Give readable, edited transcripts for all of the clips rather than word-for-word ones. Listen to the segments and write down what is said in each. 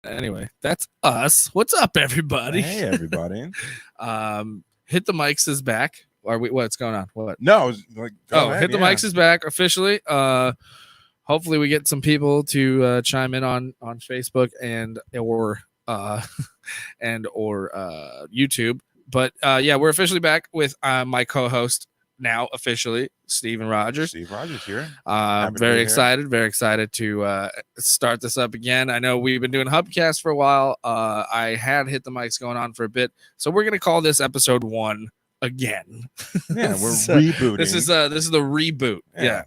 Anyway, that's us. What's up, everybody? Hey, everybody. Hit the Mics is back. Are we? What's going on? What? No, I was like, Hit the Mics is back officially. Hopefully we get some people to chime in on Facebook and or YouTube. But yeah, we're officially back with my co-host now officially, Steve Rodgers. Steve Rodgers here. Very excited to start this up again. I know we've been doing Hubcast for a while. I had Hit the Mics going on for a bit, so we're gonna call this episode 1 again. Yeah, we're rebooting. This is the reboot. Yeah.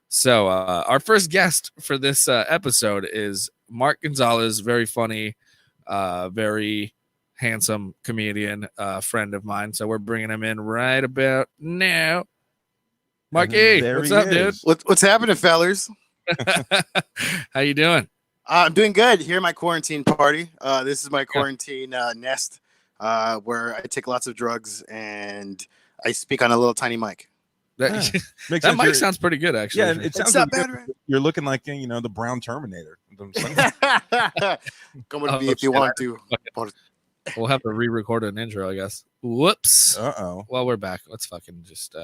So our first guest for this episode is Mark Gonzalez, very funny, very handsome comedian, friend of mine. So we're bringing him in right about now. Marky, what's up, dude? What's happening, fellers? How you doing? I'm doing good. Here at my quarantine party. This is my quarantine nest where I take lots of drugs and I speak on a little tiny mic. That mic sounds pretty good, actually. Yeah, it sounds like you're looking like the brown Terminator. Come with me if you want to. We'll have to re-record an intro, I guess. Whoops. Uh-oh. Well, we're back. Let's fucking just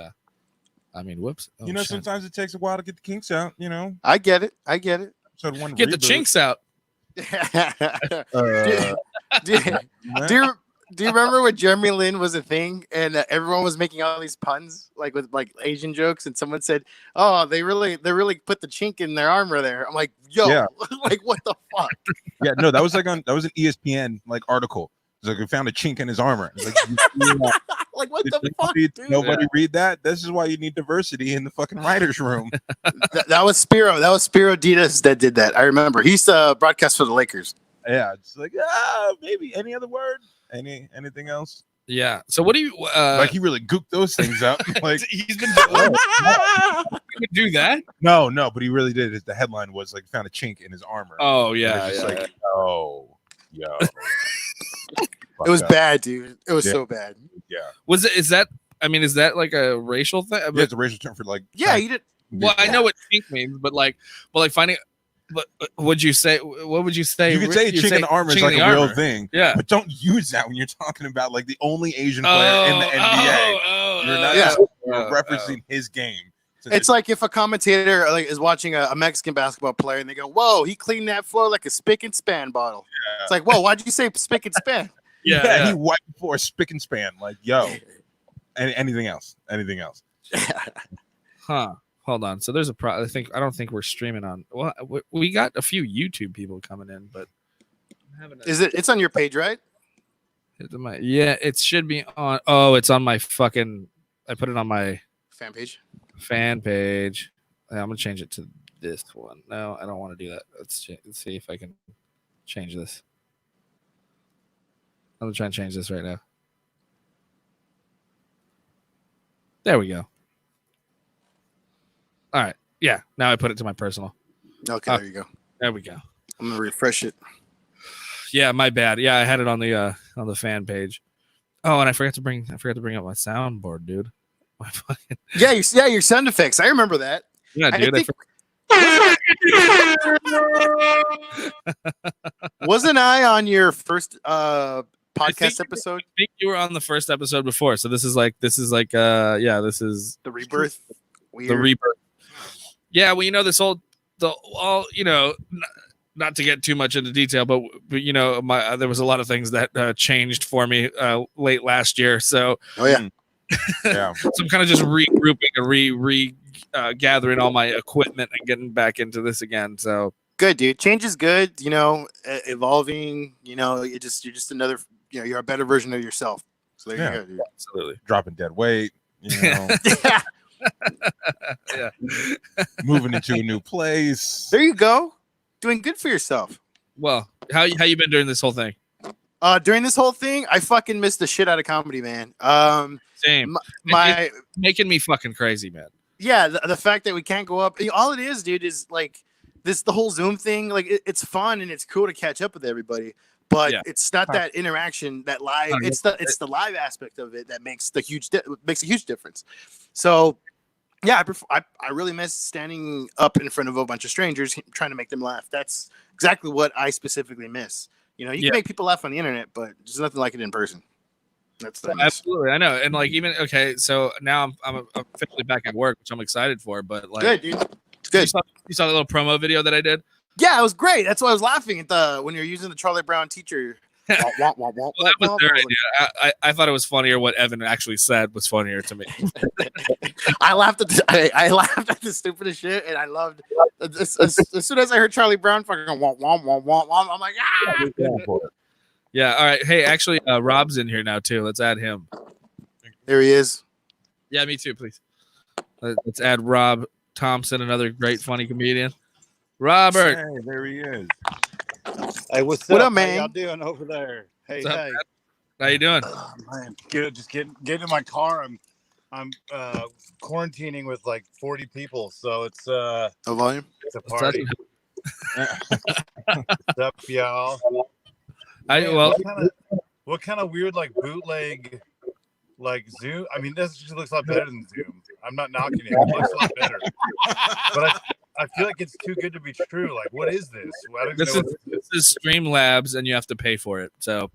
whoops. Oh, sometimes it takes a while to get the kinks out, I get it. Episode 1 get reboot. The chinks out. Do you remember when Jeremy Lin was a thing and everyone was making all these puns with Asian jokes, and someone said, "Oh, they really put the chink in their armor there." I'm like, "Yo, yeah. What the fuck?" Yeah, no, that was an ESPN article. It's like, we found a chink in his armor. Like, what the fuck, dude? Nobody read that? This is why you need diversity in the fucking writer's room. That was Spiro. That was Spiro Ditas that did that. I remember. He used to broadcast for the Lakers. Yeah, it's like, maybe any other word? Anything else? Yeah. So what do you he really gooped those things up? Like he's been doing do that? No, but he really did. The headline was found a chink in his armor. Oh yeah. Oh, yo. It was bad, dude. It was so bad. Yeah. Is that like a racial thing? Yeah, it's a racial term for Yeah, you did. Well, I know what chink means, but finding. But what would you say? What would you say? You could say a chink in the armor is a real thing. Yeah. But don't use that when you're talking about the only Asian player in the NBA. You're not referencing his game. It's like if a commentator is watching a Mexican basketball player and they go, "Whoa, he cleaned that floor like a spick and span bottle." Yeah. It's like, "Whoa, why'd you say spick and span?" Yeah, he wiped before spick and span. Anything else? Huh. Hold on. So there's a I don't think we're streaming on. Well, we got a few YouTube people coming in, but it's on your page, right? Yeah, it should be on. Oh, it's on my fucking. I put it on my fan page. Yeah, I'm gonna change it to this one. No, I don't want to do that. Let's see if I can change this. I'm gonna try and change this right now. There we go. All right. Yeah. Now I put it to my personal. Okay. There you go. There we go. I'm gonna refresh it. Yeah, my bad. Yeah, I had it on the fan page. Oh, and I forgot to bring up my soundboard, dude. Your sound effects. I remember that. Yeah, dude. Wasn't I on your first podcast episode? I think you were on the first episode before. So this is this is the rebirth. Weird. The rebirth. Yeah, well, this not to get too much into detail, but there was a lot of things that changed for me late last year. So, yeah. So I'm kind of just regrouping and gathering all my equipment and getting back into this again. So good, dude. Change is good. Evolving. You're just another. You're a better version of yourself. So there you go, dude. Absolutely. Dropping dead weight. Yeah. Moving into a new place. There you go. Doing good for yourself. Well, how you been during this whole thing? During this whole thing, I fucking missed the shit out of comedy, man. Same. It's making me fucking crazy, man. Yeah, the fact that we can't go up. All it is, dude, is the whole Zoom thing. It's fun and it's cool to catch up with everybody. But it's not that interaction, that live. It's the live aspect of it that makes a huge difference. So, yeah, I really miss standing up in front of a bunch of strangers trying to make them laugh. That's exactly what I specifically miss. You know, you can make people laugh on the internet, but there's nothing like it in person. That's what I miss. Absolutely, I know. And like even so now I'm officially back at work, which I'm excited for. But like, good, dude. It's good. You saw the little promo video that I did? Yeah, it was great. That's why I was laughing at when you're using the Charlie Brown teacher. Well, that was their idea. I thought it was funnier. What Evan actually said was funnier to me. I laughed at I laughed at the stupidest shit, and I loved as soon as I heard Charlie Brown fucking womp womp womp womp womp, I'm like, ah. Yeah. All right. Hey, actually, Rob's in here now too. Let's add him. There he is. Yeah, me too, please. Let's add Rob Thompson, another great funny comedian. Robert. Hey, there he is. Hey, what's What up? up, man? How y'all doing over there? Hey, What's up, hey. man? How you doing? Oh, man, good. Just get in my car. I'm quarantining with like 40 people, so it's A volume. it's a party. What's up, y'all? What kind of weird like bootleg like Zoom? I mean, this just looks a lot better than Zoom. I'm not knocking it. It looks a lot better, but I feel like it's too good to be true. Like, what is this? This is Streamlabs, and you have to pay for it. So,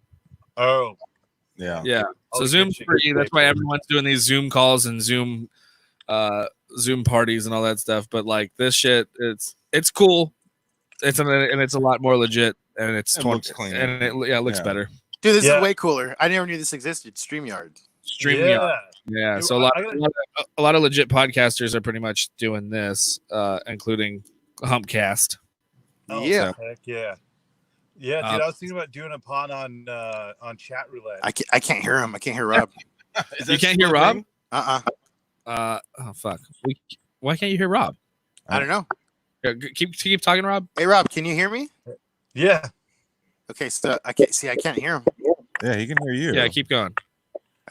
Yeah. So Zoom's free. That's why everyone's doing these Zoom calls and Zoom parties and all that stuff. But like this shit, it's cool. It's a lot more legit, and it looks clean, and it looks better. Dude, this is way cooler. I never knew this existed. StreamYard. Yeah. So a lot of legit podcasters are pretty much doing this, including Humpcast. Oh, yeah. Heck yeah. Yeah, dude. I was thinking about doing a pod on chat roulette. I can't hear him. I can't hear Rob. You can't hear Rob? Oh fuck. Why can't you hear Rob? I don't know. Keep talking, Rob. Hey, Rob, can you hear me? Yeah. Okay, so I can't hear him. Yeah, he can hear you. Yeah, keep going.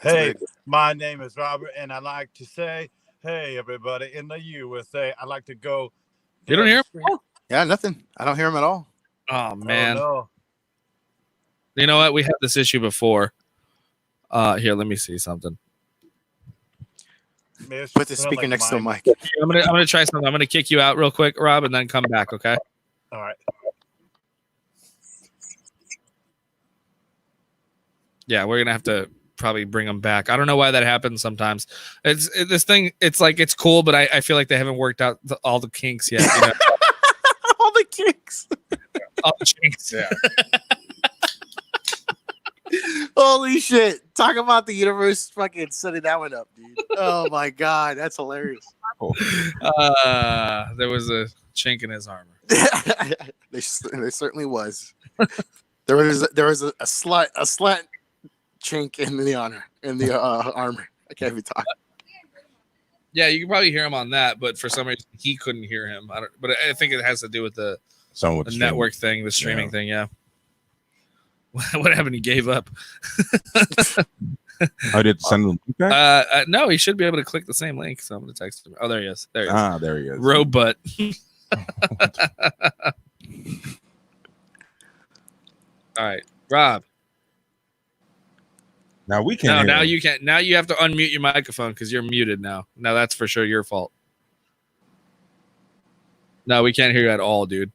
Hey, my name is Robert, and I like to say, hey, everybody in the USA. I like to go. You don't hear him? Yeah, nothing. I don't hear him at all. Oh man. Oh, no. You know what? We had this issue before. Here, let me see something. Put the speaker next to the mic. I'm gonna try something. I'm gonna kick you out real quick, Rob, and then come back. Okay. All right. Yeah, we're gonna have to probably bring them back. I don't know why that happens sometimes. This thing. It's like it's cool, but I feel like they haven't worked out all the kinks yet. You know? All the kinks. All the kinks. Yeah. Holy shit. Talk about the universe fucking setting that one up, dude. Oh my god, that's hilarious. There was a chink in his armor. There certainly was. There was a slight chink in the armor. I can't even talk. Yeah, you can probably hear him on that, but for some reason he couldn't hear him. But I think it has to do with the network thing, the streaming thing. Yeah. What happened? He gave up. I did send him back? No, he should be able to click the same link. So I'm gonna text him. Oh, there he is. There he is. There he is. Robot. All right, Rob. Now we can. Now you can't. Now you have to unmute your microphone because you're muted now. Now that's for sure your fault. No, we can't hear you at all, dude.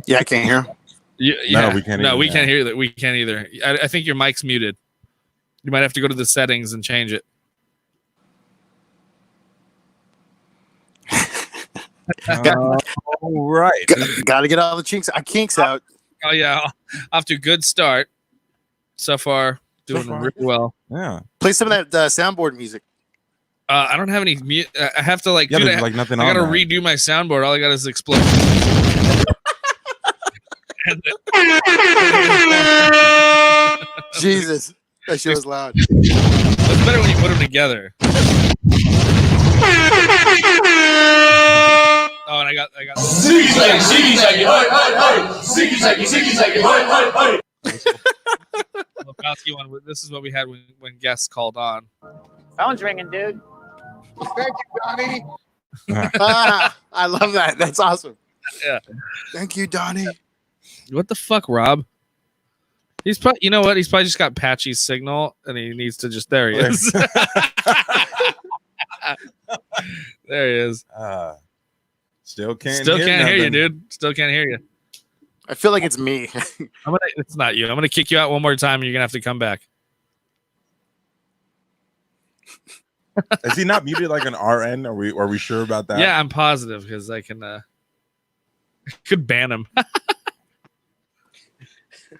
Yeah, I can't hear him. Yeah, no, we can't. No, we can't hear that. We can't either. I think your mic's muted. You might have to go to the settings and change it. All right. Got to get all the kinks out. Oh yeah, off to a good start so far. Doing really well. Yeah. Play some of that soundboard music. I don't have any mute. I have to like. Yeah, dude, there's like nothing I on gotta there. redo my soundboard. All I got is explosion. Jesus, that shit was loud. It's better when you put them together. Oh, and I got. Lebowski one. This is what we had when guests called on. Phone's ringing, dude. Thank you, Donnie. I love that. That's awesome. Yeah. Thank you, Donnie. What the fuck, Rob? He's probably. You know what? He's probably just got patchy signal, and he needs to just. There he is. There he is. Still can't hear you, dude. Still can't hear you. I feel like it's me. It's not you. I'm gonna kick you out one more time, and you're gonna have to come back. Is he not muted like an RN? Are we sure about that? Yeah, I'm positive because I can could ban him.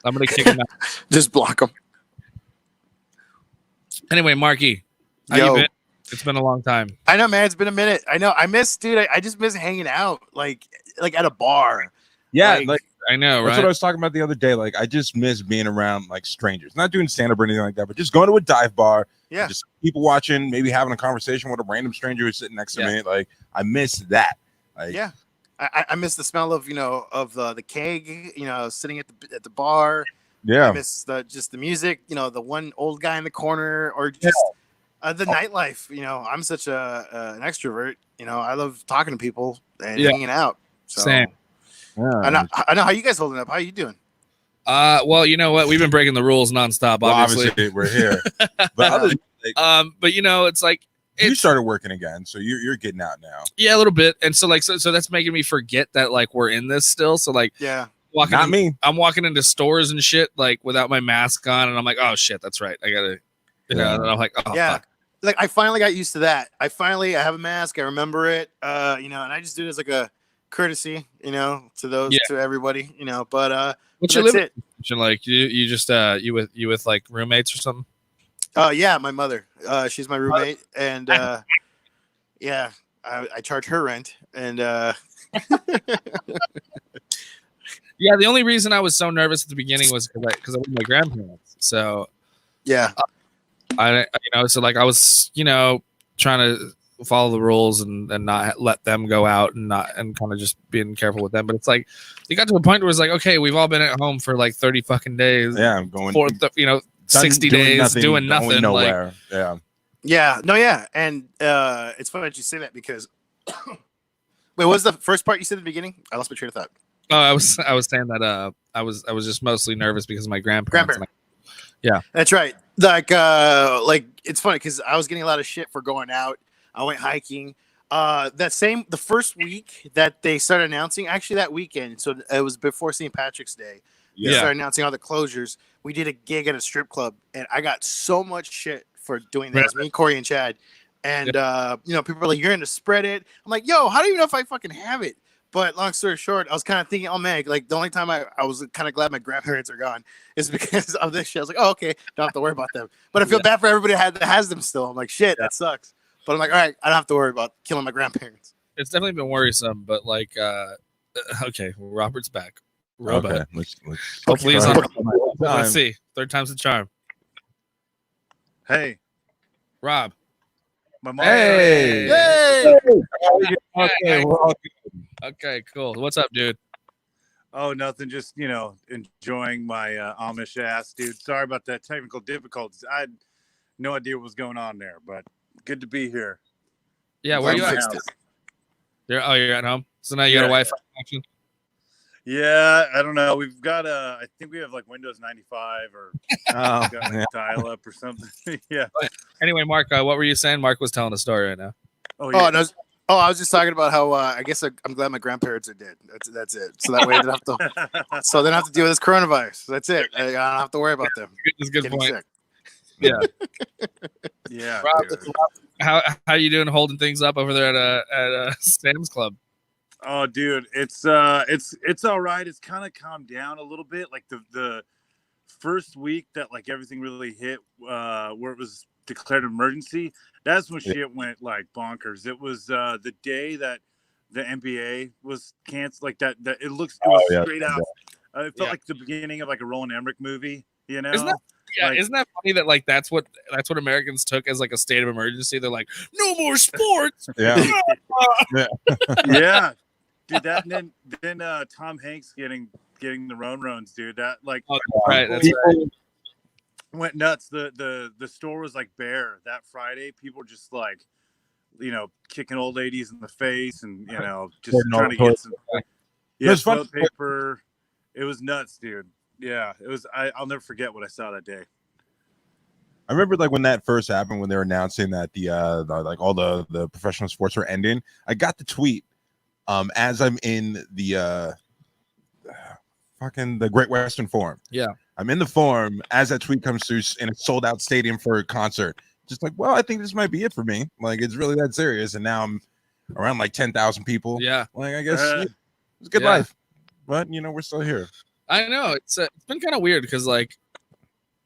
I'm gonna kick him out. Just block him. Anyway, Marky, how you been? It's been a long time. I know, man. It's been a minute. I know. I miss, dude. I just miss hanging out, like at a bar. Yeah, like I know, right? That's what I was talking about the other day. Like, I just miss being around like strangers, not doing stand up or anything like that, but just going to a dive bar. Yeah, just people watching, maybe having a conversation with a random stranger who's sitting next to me. Like, I miss that. Like, yeah, I miss the smell of the keg, sitting at the bar. Yeah, I miss just the music, the one old guy in the corner, or just the nightlife. I'm such an extrovert. I love talking to people and hanging out. So. Same. Yeah. I know how you guys holding up. How you doing? Well, you know what? We've been breaking the rules nonstop. Obviously, we're here. But it's like you started working again, so you're getting out now. Yeah, a little bit. And so so that's making me forget that like we're in this still. So like I'm walking into stores and shit like without my mask on, and I'm like, oh shit, that's right. I gotta and I'm like, oh fuck. Like I finally got used to that. I have a mask. I remember it. And I just do it as like a courtesy, to everybody, but what's your limit? Like you just you with like roommates or something? Yeah, my mother. She's my roommate, and I charge her rent, and yeah. The only reason I was so nervous at the beginning was because I was with my grandparents. So yeah, I so like I was trying to follow the rules and not let them go out and kind of just being careful with them. But it's like it got to a point where it's like, okay, we've all been at home for like 30 fucking days. Yeah, I'm going 60 days doing nothing. Nowhere. Like, and it's funny that you say that because wait, what was the first part you said at the beginning? I lost my train of thought. Oh, I was saying that I was just mostly nervous because of my grandparents. Yeah, that's right. Like it's funny because I was getting a lot of shit for going out. I went hiking. The first week that they started announcing, actually that weekend, so it was before St. Patrick's Day. They started announcing all the closures. We did a gig at a strip club, and I got so much shit for doing that. It was me, Corey, and Chad. And people were like, "You're going to spread it." I'm like, "Yo, how do you know if I fucking have it?" But long story short, I was kind of thinking, "Oh man, like the only time I was kind of glad my grandparents are gone is because of this shit." I was like, "Oh, okay, don't have to worry about them." But I feel bad for everybody that has them still. I'm like, "Shit, that sucks." But I'm like, all right, I don't have to worry about killing my grandparents. It's definitely been worrisome, but like, okay, Robert's back. Robot. Okay, hopefully he's on. Let's see. Third time's the charm. Hey, Rob. My mom. Hey. Okay, cool. What's up, dude? Oh, nothing. Just enjoying my Amish ass, dude. Sorry about that technical difficulties. I had no idea what was going on there, but. Good to be here. Yeah, where are you at? You're at home. So now you got a Wi-Fi connection. Yeah, I don't know. We've got I think we have like Windows 95 or dial up or something. Yeah. Anyway, Mark, what were you saying? Mark was telling a story right now. Oh, yeah. I was just talking about how I guess I'm glad my grandparents are dead. That's it. So that way they don't have to deal with this coronavirus. That's it. I don't have to worry about them. That's a good point. Sick. Yeah. Yeah. Rob, how you doing holding things up over there at Sam's Club? Oh, dude, it's all right. It's kind of calmed down a little bit. Like the first week that like everything really hit, where it was declared emergency, that's when shit went like bonkers. It was the day that the NBA was canceled. Like that it was straight out. It felt like the beginning of like a Roland Emmerich movie. Isn't that funny that like that's what Americans took as like a state of emergency? They're like, no more sports. Yeah. Yeah. Dude, that and then Tom Hanks getting the Roans, dude. That like that's right. Went nuts. The store was like bare that Friday. People were just like, kicking old ladies in the face and just trying to get some toilet paper. It was nuts, dude. Yeah, it was. I'll never forget what I saw that day. I remember like when that first happened, when they were announcing that the like all the professional sports were ending. I got the tweet as I'm in the fucking the Great Western Forum. Yeah. I'm in the forum as that tweet comes through in a sold out stadium for a concert. Just like, well, I think this might be it for me. Like, it's really that serious. And now I'm around like 10,000 people. Yeah. Like, I guess it's a good life. But, you know, we're still here. I know. It's been kind of weird because, like,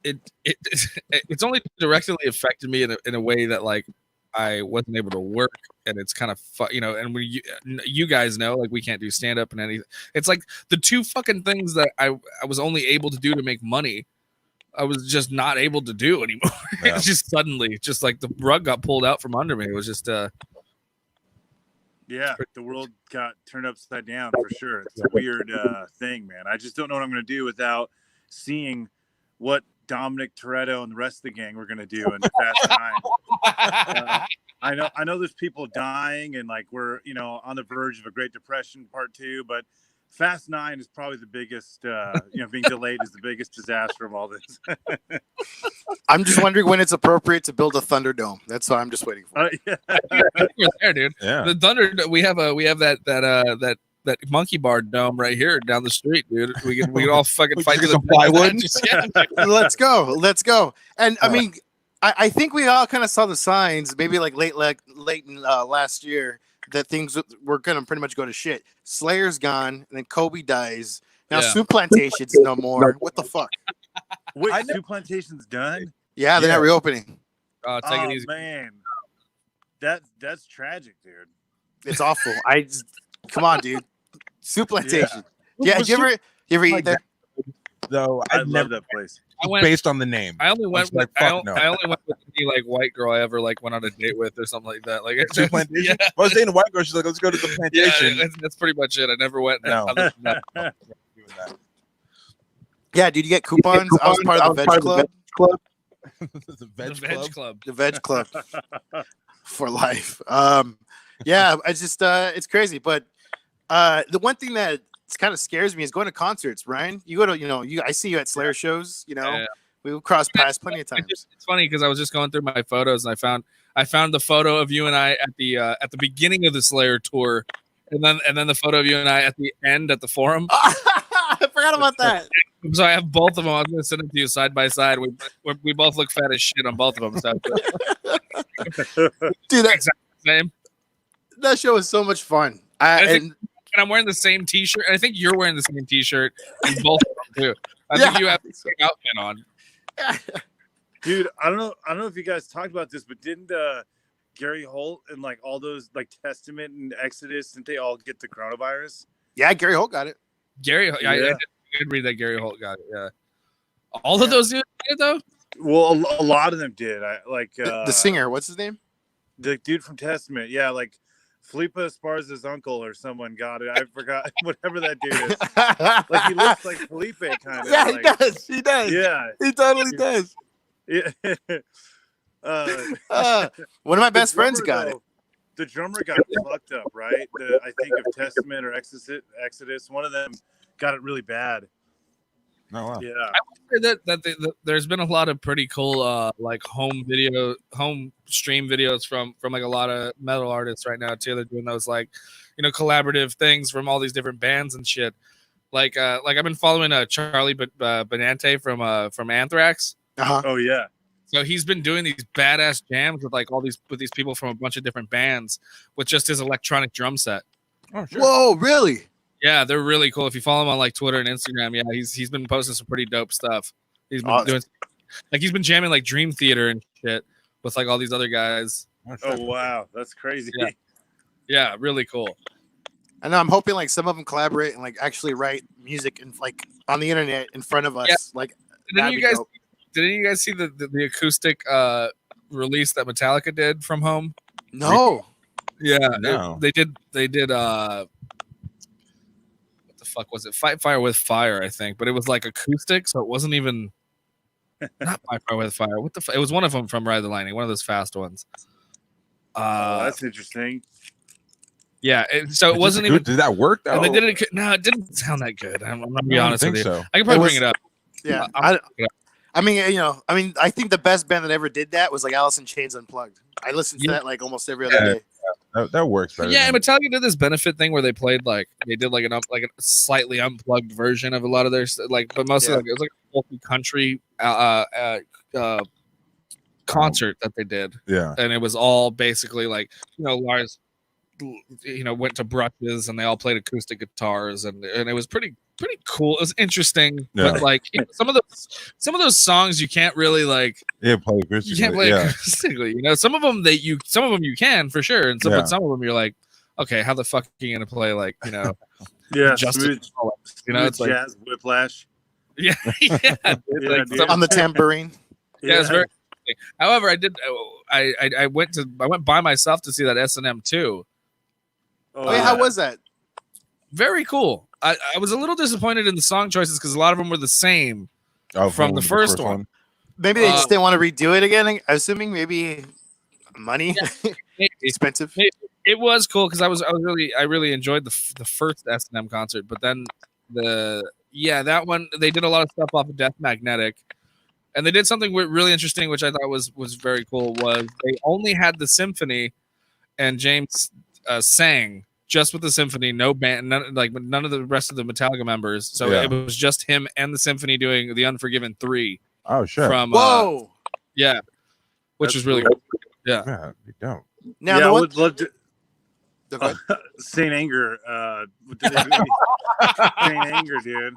it's only directly affected me in a way that, like, I wasn't able to work, and it's kind of you know, and you guys know, like, we can't do stand up and anything. It's like the two fucking things that I was only able to do to make money, I was just not able to do anymore. Yeah. It's just suddenly, just like the rug got pulled out from under me. It was just yeah, the world got turned upside down for sure. It's a weird thing, man. I just don't know what I'm going to do without seeing what Dominic Toretto and the rest of the gang were going to do in Fast 9. I know there's people dying, and like we're, you know, on the verge of a Great Depression Part 2, but Fast 9 is probably the biggest, you know, being delayed is the biggest disaster of all this. I'm just wondering when it's appropriate to build a Thunderdome. That's what I'm just waiting for. Yeah. you're there, dude. Yeah. The Thunder, we have that monkey bar dome right here down the street, dude. We can all fucking fight get to some the plywood. Let's go. And I mean, I think we all kind of saw the signs, maybe like late in last year, that things were gonna pretty much go to shit. Slayer's gone, and then Kobe dies. Now Soup Plantation's no more. What the fuck? Wait, Soup Plantation's done? Yeah, they're not reopening. Take it easy, man. That's tragic, dude. It's awful. Come on, dude. Soup Plantation. Yeah, you ever eat there? Though I I've love never that place. based on the name. I only went with I I only went with any like white girl I ever like went on a date with or something like that. Like Soup Plantation? Yeah. I was dating a white girl. She's like, let's go to the plantation. Yeah, that's pretty much it. I never went. No. Other than that. Yeah, dude, you get coupons. I was part of the Veg Club. The Veg Club. The Veg Club for life. Yeah, I just it's crazy. But the one thing that kind of scares me is going to concerts. Ryan, you go to I see you at Slayer shows. You know, we cross paths plenty of times. It's funny because I was just going through my photos and I found the photo of you and I at the beginning of the Slayer tour, and then the photo of you and I at the end at the Forum. I forgot about that. So I have both of them. I was going to send them to you side by side. We both look fat as shit on both of them. So. Dude, exactly same. That show was so much fun. And I'm wearing the same T-shirt. And I think you're wearing the same T-shirt in both of them too. I think you have the same outfit on. Dude, I don't know if you guys talked about this, but didn't Gary Holt and like all those like Testament and Exodus, didn't they all get the coronavirus? Yeah, Gary Holt got it. I did read that Gary Holt got it. Yeah, all of those dudes did it though. Well, a lot of them did. I like the singer. What's his name? The dude from Testament. Yeah, like Felipe Esparza's uncle or someone got it. I forgot whatever that dude is. Like he looks like Felipe kind of. Yeah, like, he does. He does. Yeah, he totally does. Yeah. One of my best friends got it. The drummer got fucked up, right? I think of Testament or Exodus. One of them got it really bad. Oh wow. Yeah. I wonder that there's been a lot of pretty cool like home stream videos from like a lot of metal artists right now too. They're doing those like, you know, collaborative things from all these different bands and shit. Like I've been following Charlie Benante from Anthrax. Uh-huh. Oh yeah. So he's been doing these badass jams with like with these people from a bunch of different bands with just his electronic drum set. Oh sure. Whoa, really? Yeah, they're really cool. If you follow him on like Twitter and Instagram, yeah, he's been posting some pretty dope stuff. He's been doing like he's been jamming like Dream Theater and shit with like all these other guys. Oh wow, that's crazy. Yeah, really cool. And I'm hoping like some of them collaborate and like actually write music and like on the internet in front of us. Yeah. Like, Did any of you guys see the acoustic release that Metallica did from home? No. Yeah, no. They did what the fuck was it? Fight Fire with Fire, I think, but it was like acoustic, so it wasn't even not Fight Fire with Fire. What the it was one of them from Ride the Lightning, one of those fast ones. That's interesting. Yeah, so it wasn't even. Did that work though? And they did it. No, it didn't sound that good. I'm gonna be honest with you. So. I can probably bring it up. Yeah, I mean, I think the best band that ever did that was like Alice in Chains Unplugged. I listened to that like almost every other day. That works better. Yeah, and Metallica did this benefit thing where they played a slightly unplugged version of a lot of their but mostly it was like a multi-country concert that they did. Yeah, and it was all basically Lars, went to brushes and they all played acoustic guitars and it was pretty cool. It was interesting, but some of those songs you can't really play acoustically. You can't play acoustically. Some of them you can for sure, and but some of them you're like, okay, how the fuck are you gonna play smooth, it's like jazz whiplash. Yeah, on the tambourine. Yeah, it's very. However, I went by myself to see that S&M too. Wait, how was that? Very cool. I was a little disappointed in the song choices because a lot of them were the same from the first one. Maybe they just didn't want to redo it again. I'm assuming maybe money, expensive. It was cool because I really enjoyed the first S&M concert, but then that one they did a lot of stuff off of Death Magnetic, and they did something really interesting, which I thought was very cool. Was they only had the symphony, and James sang just with the symphony, no band, none of the rest of the Metallica members. So it was just him and the symphony doing the Unforgiven 3. Oh shit! From which was really cool. Yeah, you don't. Now I would love to. Saint Anger, Saint Anger, dude.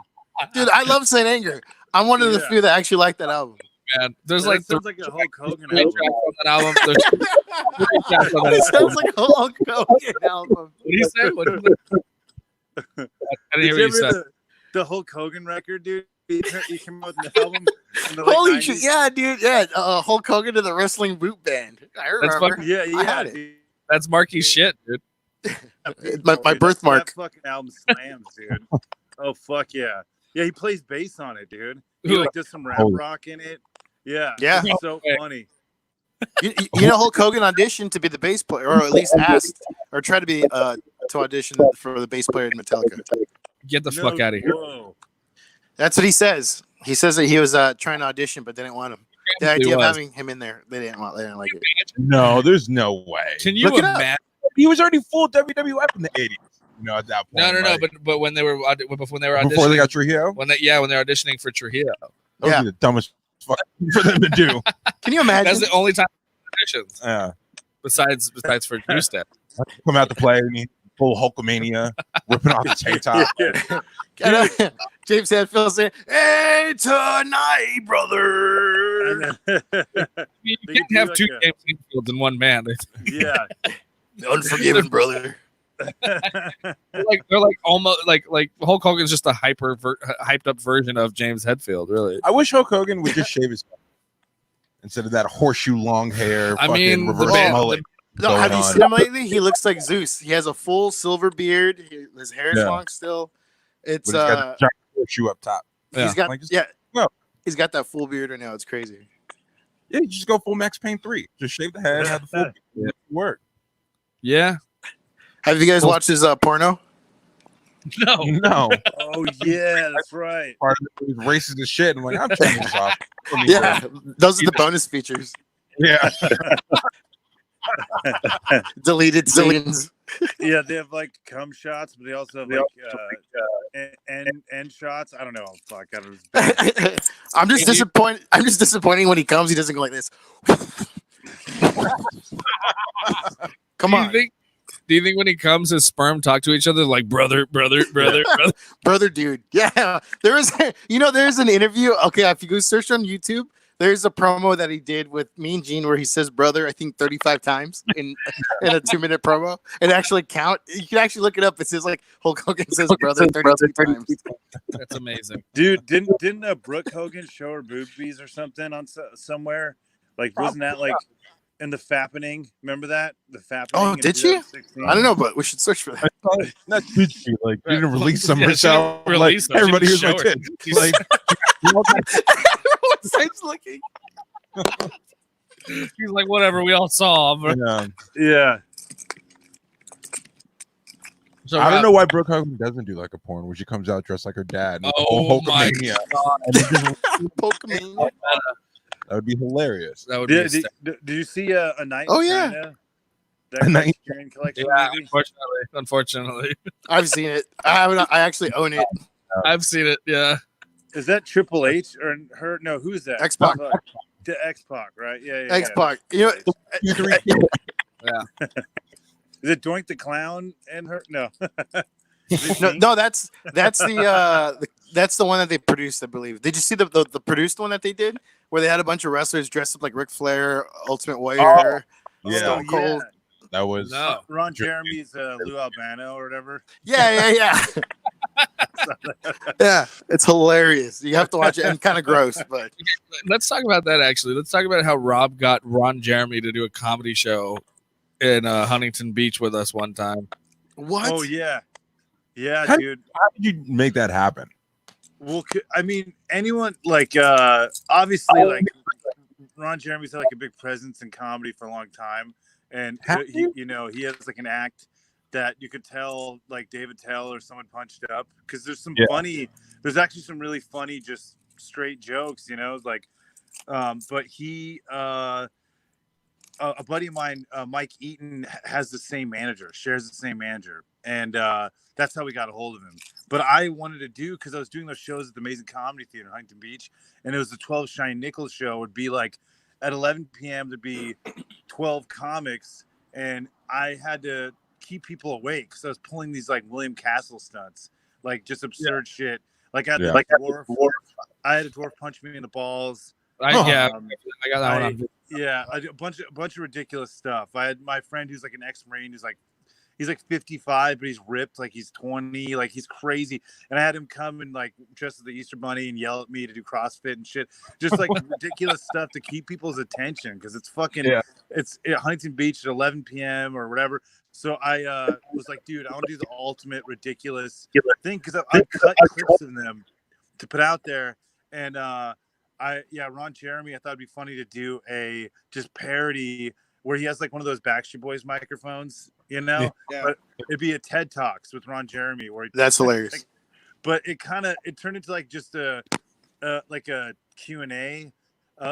Dude, I love Saint Anger. I'm one of the few that actually like that album. Man, there's sounds like a Hulk Hogan album. It sounds like a Hulk Hogan album. What do you say? I didn't hear what you said. The Hulk Hogan record, dude. He came out with an album. Holy shit! Yeah, dude. Yeah, Hulk Hogan to the Wrestling Boot Band. I remember. I had it. That's Marky shit, dude. my birthmark. That fucking album slams, dude. Oh fuck yeah! Yeah, he plays bass on it, dude. He does some rap rock in it. Yeah. It's so funny. You know, Hulk Hogan auditioned to be the bass player, or at least asked, or tried to be to audition for the bass player in Metallica. Get the fuck out of here. Whoa. That's what he says. He says that he was trying to audition, but they didn't want him. The idea of having him in there, they didn't like it. No, there's no way. Can you imagine? He was already full WWF in the 80s. At that point. No. But when they were auditioning, before they got Trujillo, when they're auditioning for Trujillo, that would be the dumbest fuck for them to do. Can you imagine? That's the only time auditions. Yeah. Besides for Two-Step. Come out to play and he full Hulkamania, whipping off the tank top. James Hetfield saying, "Hey, tonight, brother." You can't have two James Hetfields in one band. Yeah. Unforgiven, brother. they're almost like Hulk Hogan's just a hyped up version of James Hetfield. Really, I wish Hulk Hogan would just shave his head instead of that horseshoe long hair. I mean, reverse mullet. Have you seen him lately? He looks like Zeus. He has a full silver beard. His hair is long still. It's he's got a giant horseshoe up top. He's got he's got that full beard right now. It's crazy. Yeah, you just go full Max Payne 3. Just shave the head, have the full beard. Work. Yeah. Have you guys watched his porno? No. Oh yeah, that's right. Part of it was racist as shit. I'm like, I'm turning this off. Yeah, those are the bonus features. Yeah. Deleted scenes. Yeah, they have like cum shots, but they also have end shots. I don't know. Fuck. I'm just disappointed. I'm just disappointed when he comes. He doesn't go like this. Come on. Do you think when he comes, his sperm talk to each other like brother, dude? Yeah, there's an interview. Okay, if you go search on YouTube, there's a promo that he did with Mean Gene where he says brother, I think 35 times in a 2-minute promo. And actually count. You can actually look it up. It says like Hulk Hogan says brother 32 times. That's amazing, dude. Didn't Brooke Hogan show her boobies or something on somewhere? Like, wasn't that like? And the fappening, remember that? The fappening. Oh, did she? I don't know, but we should search for that. Not did she? Like, you didn't release them herself. Like, everybody here's my kid. Like, everyone's looking. He's like, whatever. We all saw him. Yeah. So I don't know why Brooke Hogan doesn't do like a porn where she comes out dressed like her dad. Oh my God. Hulkamania. That would be hilarious. That would be did you see a night? Oh yeah. That Criterion Collection movie? Unfortunately. I've seen it. I actually own it. I've seen it. Yeah. Is that Triple H or her? No, who's that? X-Pac. The X-Pac, right? Yeah. X-Pac. You know, Yeah. Is it Doink the Clown and her? No. no, that's the one that they produced, I believe. Did you see the produced one that they did, where they had a bunch of wrestlers dressed up like Ric Flair, Ultimate Warrior, Stone Cold? That was Ron Jeremy's Lou Albano or whatever. Yeah. Yeah, it's hilarious. You have to watch it, and kind of gross, but let's talk about that. Actually, let's talk about how Rob got Ron Jeremy to do a comedy show in Huntington Beach with us one time. What? Oh yeah, dude. How did you make that happen? Well, I mean, anyone like obviously like Ron Jeremy's had like a big presence in comedy for a long time, and he has like an act that you could tell like David Tell or someone punched up, because there's some there's actually some really funny just straight jokes, like but he a buddy of mine, Mike Eaton, shares the same manager, and that's how we got a hold of him. But I wanted to do, because I was doing those shows at the Amazing Comedy Theater in Huntington Beach, and it was the 12 Shine Nichols show. It would be like at 11 p.m. there'd be 12 comics, and I had to keep people awake, so I was pulling these like William Castle stunts, like just absurd shit. Like I had I had a dwarf punch me in the balls. I got that one. Yeah, I did a bunch of ridiculous stuff. I had my friend who's like an ex-Marine, he's like 55, but he's ripped like he's 20, like he's crazy. And I had him come and like dress as the Easter Bunny and yell at me to do CrossFit and shit, just like ridiculous stuff to keep people's attention, because it's fucking it's at Huntington Beach at 11 p.m. or whatever. So I was like, dude, I want to do the ultimate ridiculous thing, because I cut clips of them to put out there. And Ron Jeremy, I thought it'd be funny to do a just parody where he has like one of those Backstreet Boys microphones, but it'd be a TED Talks with Ron Jeremy where that's hilarious. Like, but it turned into like just a Q&A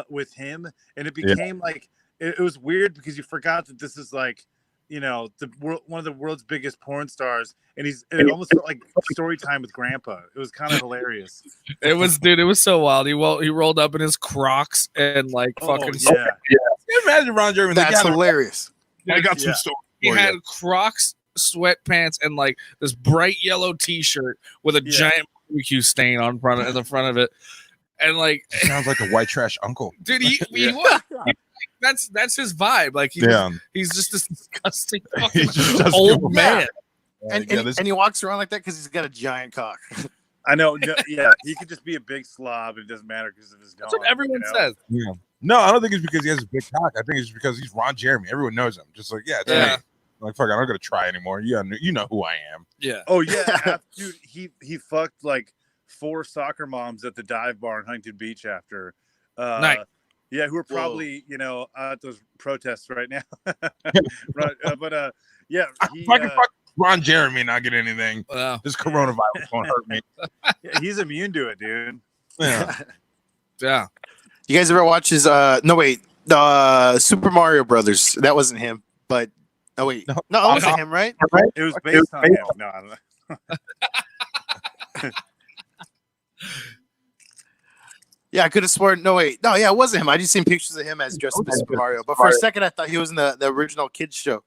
with him, and it became like it was weird, because you forgot that this is like one of the world's biggest porn stars, and it almost felt like story time with Grandpa. It was kind of hilarious. It was so wild. He rolled up in his Crocs and like fucking. Yeah. Imagine Ron Jeremy. That's hilarious. I got some stories. He had Crocs, sweatpants, and like this bright yellow T-shirt with a giant barbecue stain in the front of it, and like sounds like a white trash uncle. Dude, he was. That's his vibe. Like he's just this disgusting old man. And he walks around like that because he's got a giant cock. I know. He could just be a big slob. It doesn't matter because of his dog. That's what everyone says. Yeah. No, I don't think it's because he has a big cock. I think it's because he's Ron Jeremy. Everyone knows him. Just like, it's me. Like, fuck, I'm not gonna try anymore. Yeah, you know who I am. Yeah. Oh yeah, dude. He fucked like 4 soccer moms at the dive bar in Huntington Beach after. Nice. Yeah, who are probably at those protests right now. Ron Jeremy not get anything. Wow. This coronavirus won't hurt me. Yeah, he's immune to it, dude. Yeah. You guys ever watch his Super Mario Brothers? That wasn't him, but no, it wasn't him, right? It was based on him. No, I don't know. Yeah, I could have sworn. It wasn't him. I just seen pictures of him as dressed up as Super Mario. But for a second, I thought he was in the original kids show.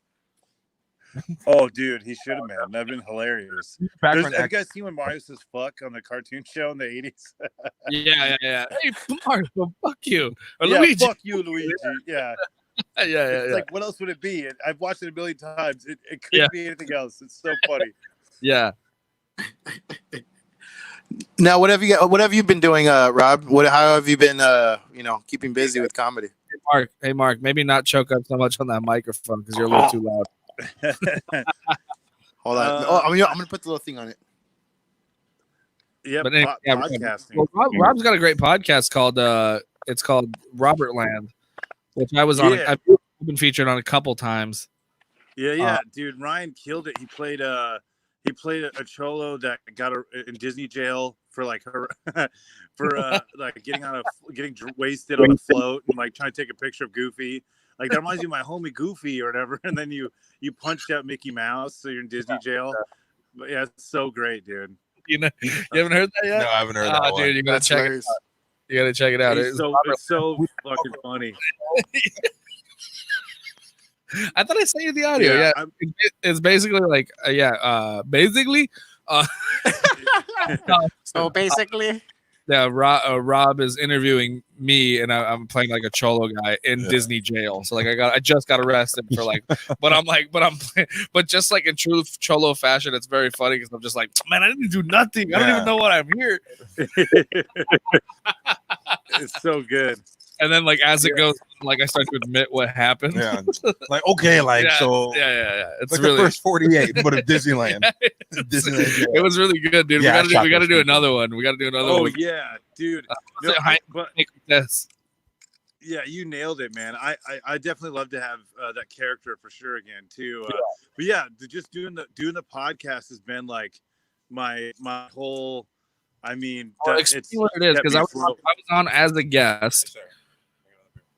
Oh, dude, he should have, man. That'd been hilarious. Have you guys seen when Mario says "fuck" on the cartoon show in the 80s? Yeah. Hey, Mario, fuck you. Or Luigi. Fuck you, Luigi. Yeah. Yeah. Like, what else would it be? I've watched it a million times. It couldn't be anything else. It's so funny. Yeah. Now, what have you been doing, Rob? How have you been, keeping busy with comedy? Hey, Mark, maybe not choke up so much on that microphone because you're a little too loud. Hold on. I'm gonna put the little thing on it. Yeah, podcasting. Well, Rob's got a great podcast called it's called Robert Land, which I was on. I've been featured on a couple times. Yeah, dude, Ryan killed it. He played a cholo that got in Disney jail for like her for like getting wasted on a float and like trying to take a picture of Goofy. Like that reminds you of my homie Goofy or whatever. And then you punched out Mickey Mouse, so you're in Disney jail. But yeah, it's so great, dude. You haven't heard that yet? No, I haven't heard that one. Dude, you gotta check it out. You gotta check it out. It's so fucking funny. I thought I sent you the audio. Yeah, it's basically like basically. So basically, Rob is interviewing me, and I'm playing like a cholo guy in Disney jail. So like I just got arrested for like, but just like in true cholo fashion, it's very funny because I'm just like, man, I didn't do nothing. I don't even know why I'm here. It's so good. And then like as it goes, like I start to admit what happened. Yeah, like okay, like yeah. It's like really the first 48, but of Disneyland. Disneyland. It was really good, dude. Yeah, we gotta do another one. We gotta do another one. Oh yeah, dude. Yeah, you nailed it, man. I definitely love to have that character for sure again too. But yeah, just doing the podcast has been like my whole. I mean, explain what it is because I was on as a guest.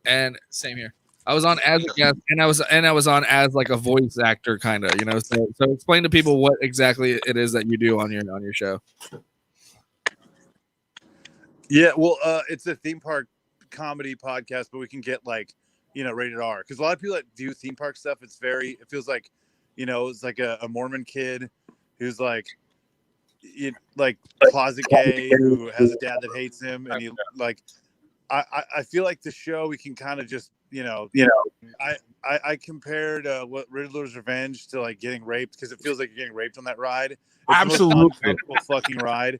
And same here. I was on as a guest, and I was on as like a voice actor, kind of, you know. So explain to people what exactly it is that you do on your show. Yeah, well, it's a theme park comedy podcast, but we can get like, rated R because a lot of people that do theme park stuff, it feels like, it's like a Mormon kid who's like closet gay who has a dad that hates him, and he like. I feel like the show we can kind of just I compared what Riddler's Revenge to like getting raped because it feels like you're getting raped on that ride. It's absolutely the most fucking ride.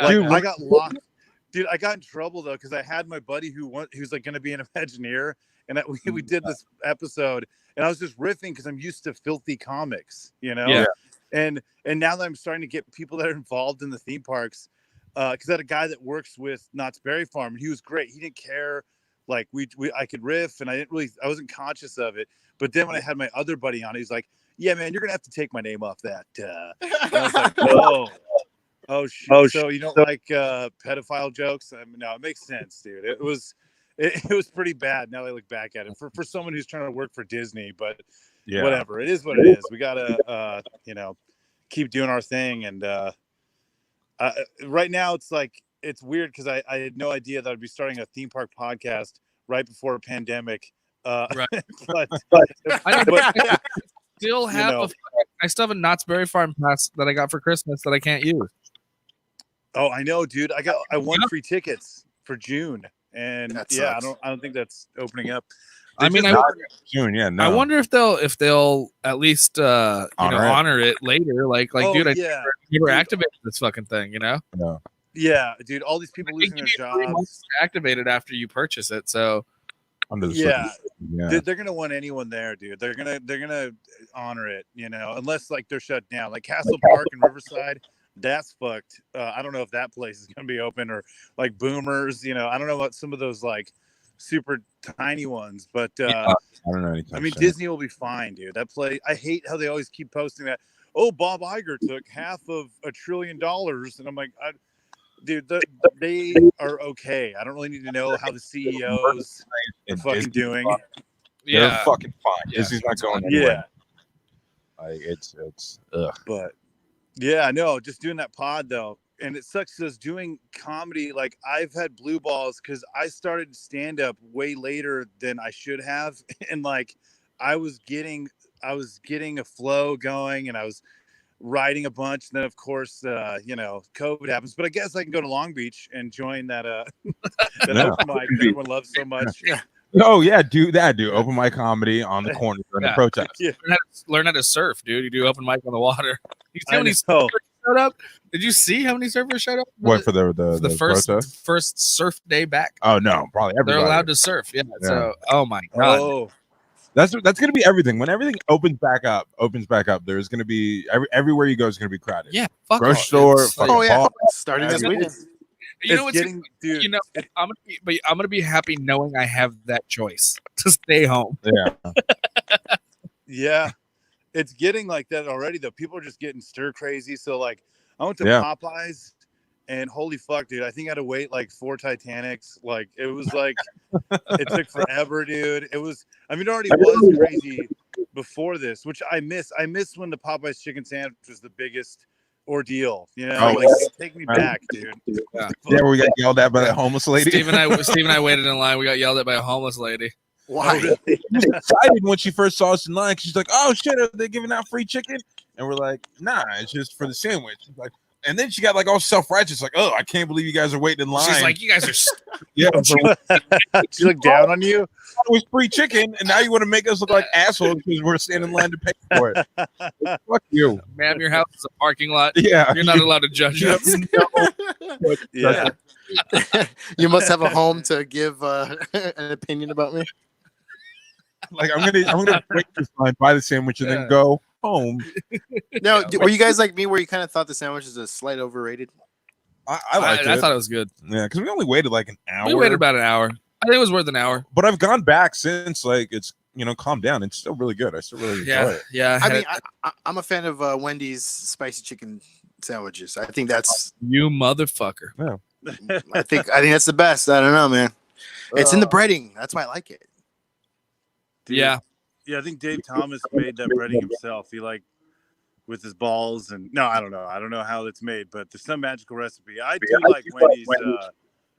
Like, I got locked, dude. I got in trouble though because I had my buddy who's like going to be an Imagineer, and we did this episode, and I was just riffing because I'm used to filthy comics, Yeah. And now that I'm starting to get people that are involved in the theme parks. Because I had a guy that works with Knott's Berry Farm, and he was great. He didn't care, like I could riff, and I wasn't conscious of it. But then when I had my other buddy on, he's like, "Yeah, man, you're gonna have to take my name off that." And I was like, "Oh, shit. So you don't like pedophile jokes?" No, it makes sense, dude. It was pretty bad. Now I look back at it for someone who's trying to work for Disney, but whatever. It is what it is. We gotta, keep doing our thing and. Right now, it's weird because I had no idea that I'd be starting a theme park podcast right before a pandemic. Right. but I still have a Knott's Berry Farm pass that I got for Christmas that I can't use. Oh, I know, dude. I won free tickets for June, and I don't think that's opening up. June, no. I wonder if they'll at least honor it later. Like, dude, I never activated this fucking thing, No. Yeah, dude. All these people losing their jobs activated after you purchase it. So they're gonna want anyone there, dude. They're gonna honor it, unless like they're shut down, like Castle Park and Riverside. That's fucked. I don't know if that place is gonna be open or like Boomers. I don't know about some of those like. Super tiny ones, but I don't know. I mean, Disney will be fine, dude. That play. I hate how they always keep posting that. Oh, Bob Iger took $500 billion, and I'm like, dude, they are okay. I don't really need to know how the CEOs are fucking doing. They're fucking fine. Disney's not going anywhere. Yeah, like it's ugh. But yeah, no, just doing that pod though. And it sucks because doing comedy, like I've had blue balls because I started stand up way later than I should have. And like I was getting a flow going and I was writing a bunch. And then of course, COVID happens, but I guess I can go to Long Beach and join that, open mic that everyone loves so much. Yeah. Oh yeah, do that. Do open mic comedy on the corner during the protest. Yeah. Learn how to surf, dude. You do open mic on the water. You see how many surfers showed up? Did you see how many surfers showed up? What for the first surf day back? Oh no, probably everybody. They're allowed to surf. Yeah. So, oh my god. Oh. That's gonna be everything. When everything opens back up, there's gonna be everywhere you go is gonna be crowded. Yeah. Grocery store. Starting this weekend. I'm gonna be happy knowing I have that choice to stay home. Yeah. Yeah. It's getting like that already though. People are just getting stir crazy. So like I went to Popeyes and holy fuck, dude! I think I had to wait like 4 Titanics. Like it was like it took forever, dude. It was. I mean, it already was crazy before this, which I miss. I miss when the Popeyes chicken sandwich was the biggest ordeal. You know, like take me back, dude. Yeah, we got yelled at by that homeless lady. Steve and I waited in line. We got yelled at by a homeless lady. Why? She was excited when she first saw us in line. She's like, "Oh shit, are they giving out free chicken?" And we're like, "Nah, it's just for the sandwich." She's like, and then she got like all self-righteous, like, "Oh, I can't believe you guys are waiting in line." She's like, "You guys are." Yeah, She looked down on you. it was free chicken, and now you want to make us look like assholes because we're standing in line to pay for it. Fuck you, ma'am. Your house is a parking lot. Yeah, You're not allowed to judge us. Yeah. You must have a home to give an opinion about me. Like I'm gonna break this line, buy the sandwich, and then go home. No, were you guys like me, where you kind of thought the sandwich is a slight overrated? I liked it. I thought it was good. Yeah, because we only waited like an hour. We waited about an hour. I think it was worth an hour. But I've gone back since, like it's calmed down. It's still really good. I still really enjoy it. Yeah. I mean, I'm a fan of Wendy's spicy chicken sandwiches. I think that's you motherfucker. Yeah. I think that's the best. I don't know, man. It's in the breading. That's why I like it. Dude, Yeah. I think Dave Thomas made that breading himself. He like with his balls and no, I don't know. I don't know how it's made, but there's some magical recipe. I do like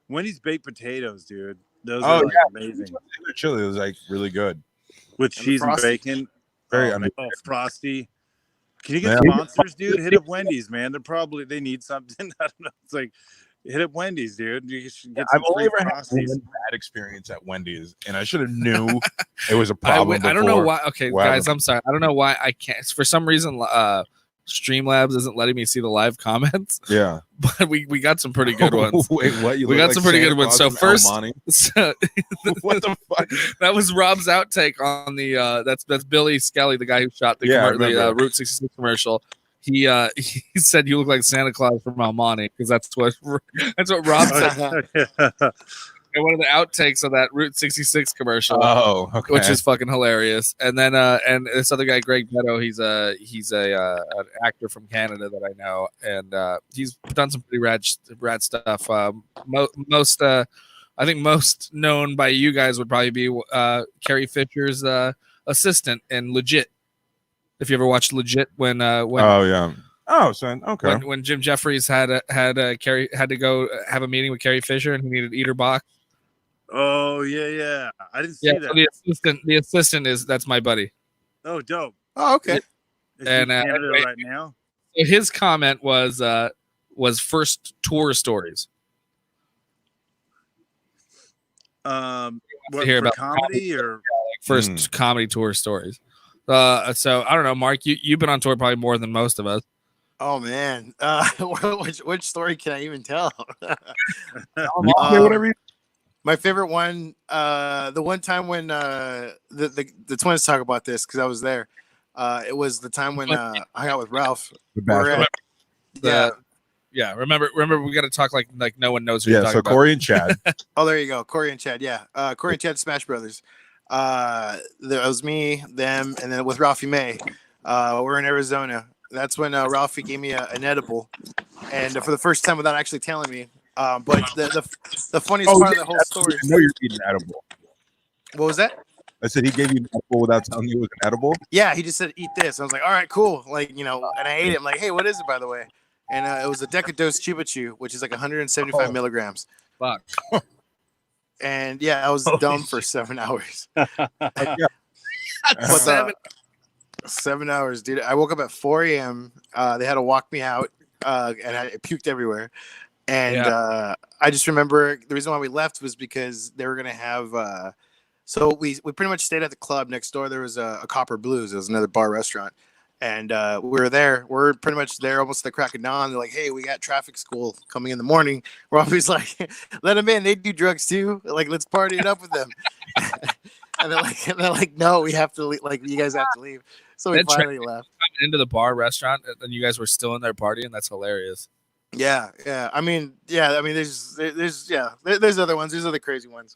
Wendy's baked potatoes, dude. Those are like amazing. Their chili was like really good with cheese and bacon. Very frosty. Can you get sponsors, dude? Hit up Wendy's, man. They need something. I don't know. It's like hit up Wendy's, dude. You should get some I've only free ever had frosties. one bad experience at Wendy's, and I should have knew it was a problem. I don't know why. Okay, Wow. guys, I'm sorry. I don't know why I can't. For some reason, Streamlabs isn't letting me see the live comments. Yeah, but we got some pretty good ones. Wait, what? We got some pretty good ones. So first, what the fuck? That was Rob's outtake on the. That's Billy Skelly, the guy who shot the Route 66 commercial. He said you look like Santa Claus from Almani because that's what Rob said. And one of the outtakes of that Route 66 commercial, which is fucking hilarious. And then and this other guy, Greg Beto, he's an actor from Canada that I know, and he's done some pretty rad stuff. I think most known by you guys would probably be Carrie Fisher's assistant in Legit. If you ever watched Legit, when Jim Jeffries had to go have a meeting with Carrie Fisher and he needed to eat her box. Oh yeah. I didn't see that. So the assistant that's my buddy. Oh, dope. Oh, okay. Is he in Canada right now? So his comment was first tour stories. What, for comedy or first comedy tour stories. So I don't know, Mark. You've been on tour probably more than most of us. Oh man, which story can I even tell? Whatever. My favorite one, the one time when the twins talk about this because I was there. It was the time when I hung out with Ralph. Yeah. Remember, we got to talk like no one knows who you're talking about. Corey and Chad. Oh, there you go, Corey and Chad. Yeah, Corey and Chad, Smash Brothers. There was me, them, and then with Ralphie May. We're in Arizona. That's when Ralphie gave me an edible, and for the first time without actually telling me. But the funniest part of the whole story. I know you're eating an edible. What was that? I said he gave you an edible without telling you it was an edible. Yeah, he just said eat this. I was like, all right, cool. Like, and I ate it. I'm like, hey, what is it, by the way? And it was a Decadose Chupa Chew, which is like 175 milligrams. Fuck. And yeah, I was dumb for 7 hours. But 7 hours, dude. I woke up at 4 a.m. They had to walk me out, and I puked everywhere. And I just remember the reason why we left was because they were gonna have. So we pretty much stayed at the club next door. There was a Copper Blues. It was another bar restaurant, and we were there. We're pretty much there almost at the crack of dawn. They're like, "Hey, we got traffic school coming in the morning." We're always like, "Let them in. They do drugs too. Like, let's party it up with them." And they're like, "No, we have to leave. Like, you guys have to leave." So we finally left. Into the bar restaurant, and you guys were still in there partying. That's hilarious. Yeah. I mean, there's other ones. There's other crazy ones.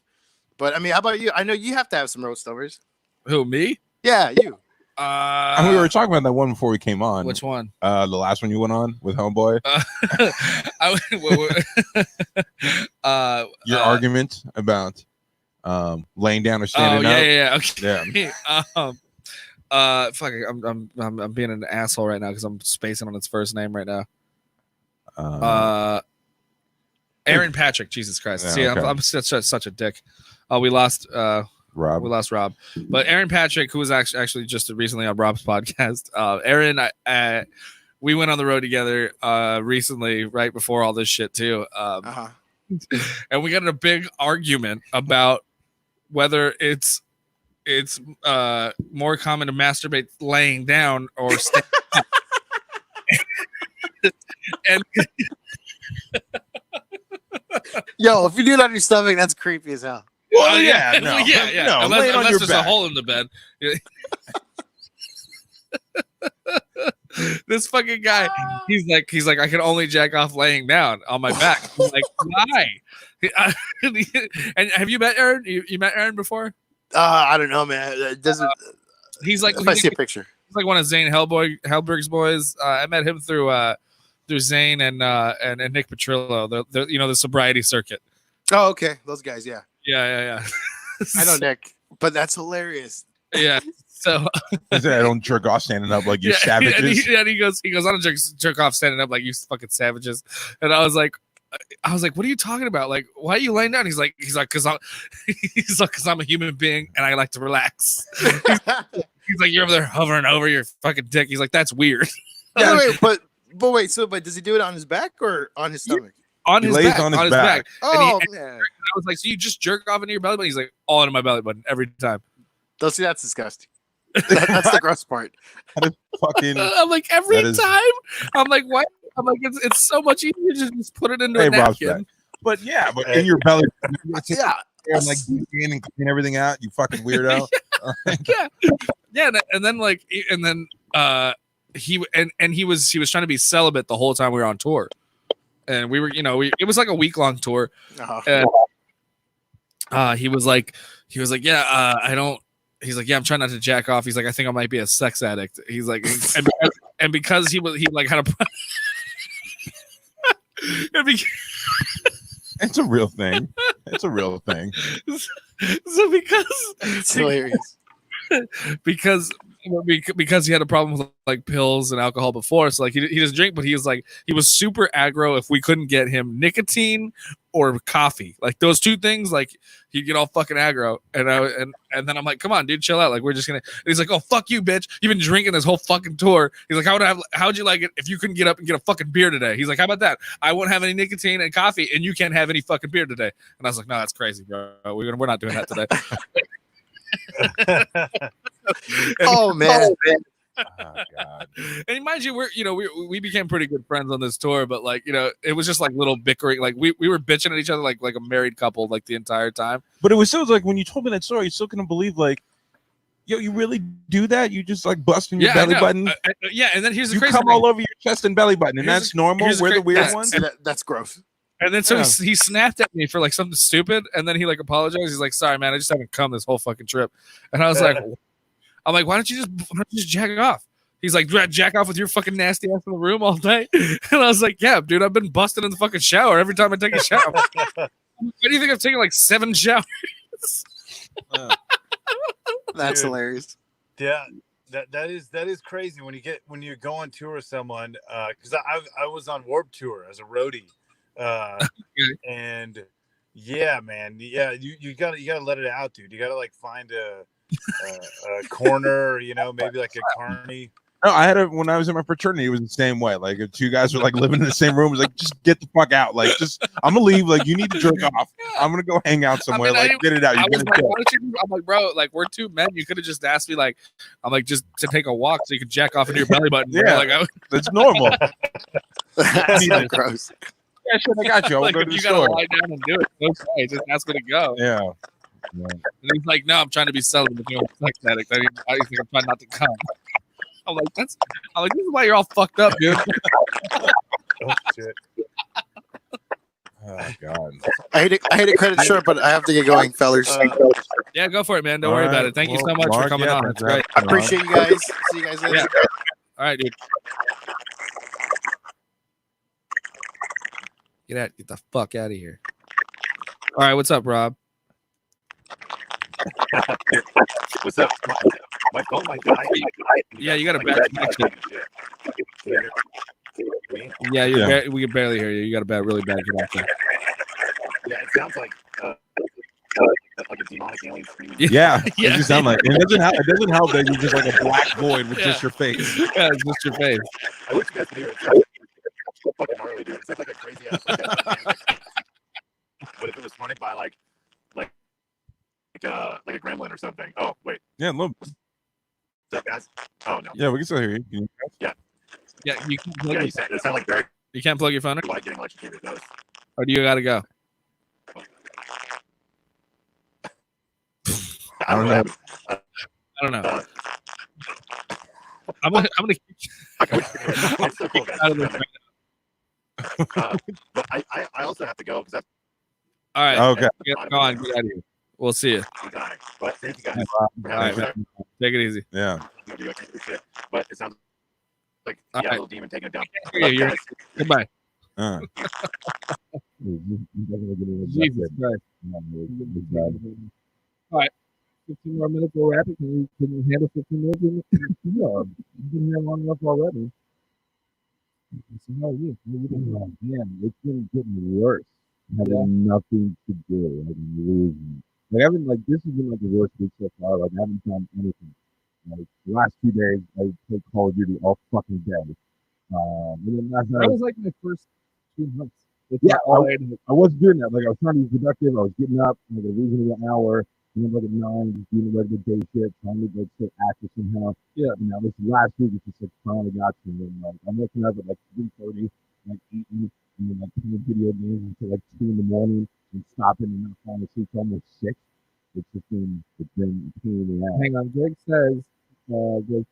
But I mean, how about you? I know you have to have some roast overs. Who, me? Yeah, you. And we were talking about that one before we came on. Which one? The last one you went on with Homeboy. Your argument about laying down or standing up. Okay. Fuck. I'm being an asshole right now because I'm spacing on its first name right now. Aaron Patrick. Jesus Christ. Yeah, See, okay. I'm such a dick. We lost Rob. We lost Rob, but Aaron Patrick, who was actually just recently on Rob's podcast. Aaron, we went on the road together recently, right before all this shit too. And we got in a big argument about whether it's more common to masturbate laying down or standing up. And yo, if you do it on your stomach, that's creepy as hell. Well, yeah. No. Unless there's a hole in the bed. This fucking guy, he's like, I can only jack off laying down on my back. I'm like, why? And have you met Aaron? You met Aaron before? I don't know, man. It doesn't. He's like, if I see a picture, he's like one of Zane Hellberg's boys. I met him through Zane and Nick Petrillo. The sobriety circuit. Oh, okay, those guys, yeah. Yeah. I know Nick, but that's hilarious. Yeah. So I don't jerk off standing up like you savages. And he goes, I don't jerk off standing up like you fucking savages. And I was like, what are you talking about? Like, why are you laying down? He's like, because I'm a human being and I like to relax. He's like, you're over there hovering over your fucking dick. He's like, that's weird. Yeah, but does he do it on his back or on his stomach? On his back. Oh, man. I was like, so you just jerk off into your belly button? He's like, all into my belly button every time. Don't see, that's disgusting. That's the gross part. I'm like, every time? I'm like, why? I'm like, it's so much easier to just put it into a napkin. But in your belly. Yeah. And like and clean everything out, you fucking weirdo. Yeah. And then he was trying to be celibate the whole time we were on tour. And we were, it was like a week-long tour. He was like, he's like, yeah, I'm trying not to jack off. He's like, I think I might be a sex addict. He's like, and because he had a it's a real thing. It's a real thing. So it's hilarious. because he had a problem with like pills and alcohol before, so like he doesn't drink, but he was super aggro if we couldn't get him nicotine or coffee, like those two things, like he'd get all fucking aggro, and then I'm like, come on, dude, chill out, like we're just gonna. And he's like, oh fuck you, bitch, you've been drinking this whole fucking tour. He's like, how'd you like it if you couldn't get up and get a fucking beer today? He's like, how about that? I won't have any nicotine and coffee, and you can't have any fucking beer today. And I was like, no, that's crazy, bro. We're not doing that today. Oh man. Oh, God. And mind you, we became pretty good friends on this tour, but like, it was just like little bickering, like we were bitching at each other like a married couple like the entire time. But it was still like when you told me that story, you still couldn't believe like, yo, you really do that? You just like busting your belly button? Yeah, and then here's the you crazy come thing. all over your chest and belly button, and that's normal. We're the weird ones. That's gross. And then so he snapped at me for like something stupid, and then he like apologized. He's like, sorry, man, I just haven't come this whole fucking trip. And I was like, I'm like, why don't you just jack it off? He's like, do I jack off with your fucking nasty ass in the room all day? And I was like, yeah, dude, I've been busting in the fucking shower every time I take a shower. Why do you think I've taken like 7 showers? That's hilarious. Yeah, that is crazy when you go on tour with someone. Because I was on Warped Tour as a roadie, and yeah, man, yeah, you gotta let it out, dude. You gotta like find a corner, maybe like a carny. No, I had when I was in my fraternity, it was the same way. Like if 2 guys were like living in the same room, it was like, just get the fuck out. Like, just I'm gonna leave. Like, you need to jerk off. I'm gonna go hang out somewhere. Get it out. I'm like, bro, like we're 2 men. You could have just asked me, like, I'm like, just to take a walk so you could jack off into your belly button. Yeah, like that's normal. That's so gross. Yeah, sure, I got you. I'll go to the store. Gotta lie down and do it. Okay, just ask me to go. Yeah. And he's like, no, I'm trying to be celibate. I'm a sex addict. I'm trying not to come. I'm like, this is why you're all fucked up, dude. Oh shit. Oh God. I hate it credit short, but I have to get going, fellers. Yeah, go for it, man. Don't worry about it. Thank you so much for coming on. That's great. I appreciate you guys. See you guys later. Yeah. All right, dude. Get the fuck out of here. All right, what's up, Rob? What's up? My phone might die. Yeah, you got a bad connection. Yeah, we can barely hear you. You got a really bad connection. Yeah, it sounds like a demonic alien screaming. Yeah, it just sounds like it doesn't help that you're just like a black void with just your face. Yeah, it's just your face. I wish you guys could hear it. It's fucking gnarly, dude. It's like a crazy ass. What if it was haunted by like a gremlin or something? Oh wait. Yeah, look. What's up, guys? Oh no. Yeah, we can still hear you. Yeah, you can plug It sounded like very. You can't plug your phone in? Like getting electrocuted. Or do you gotta go? I don't know. I don't know. I'm gonna It's so cool, guys. out of this right But I also have to go because that's now. All right. Okay. Go on. Get out of here. We'll see you. dying. But thank you guys. All right, man. Take it easy. Yeah. But it sounds like All a right. little demon taking it down. You're- Goodbye. Jesus Christ. All right. 15 more minutes, we'll wrap it. Can you handle 15 minutes? No, you've been here long enough already. So how are you? Man, it's been getting worse. Having nothing to do, like losing. Like I haven't this has been the worst week so far. Like I haven't done anything. Like the last 2 days, I played Call of Duty all fucking day. And then last night, that was like my first 2 months. I was doing that. Like I was trying to be productive. I was getting up, losing an hour. And then at 9, just doing the regular day shit, trying to stay active somehow. Yeah. This last week it's just finally got to me. And I'm waking up at 3:30, eating, and then playing video games until 2 in the morning and stopping and not falling asleep till almost 6. It's just been a pain in the ass. Hang on, Greg says the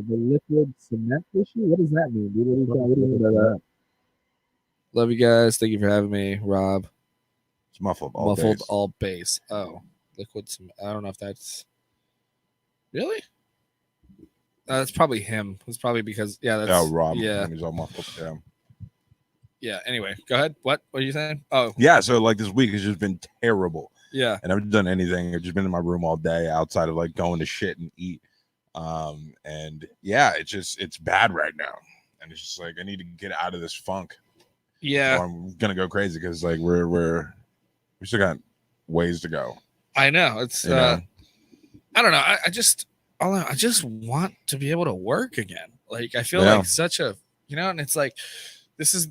liquid cement issue. What does that mean, dude? What do you mean by that? Love you guys. Thank you for having me, Rob. It's muffled all bass. Oh, liquid cement. I don't know if that's really. That's probably him. It's probably because that's Rob. Yeah, he's all muffled. Yeah. Yeah. Anyway, go ahead. What are you saying? Oh, yeah. So this week has just been terrible. Yeah. And I haven't done anything. I've just been in my room all day outside of going to shit and eat. And yeah, it's bad right now. And it's just I need to get out of this funk. Yeah. Or I'm gonna go crazy because we still got ways to go. I know. It's I don't know. I just want to be able to work again. I feel like such a and it's this is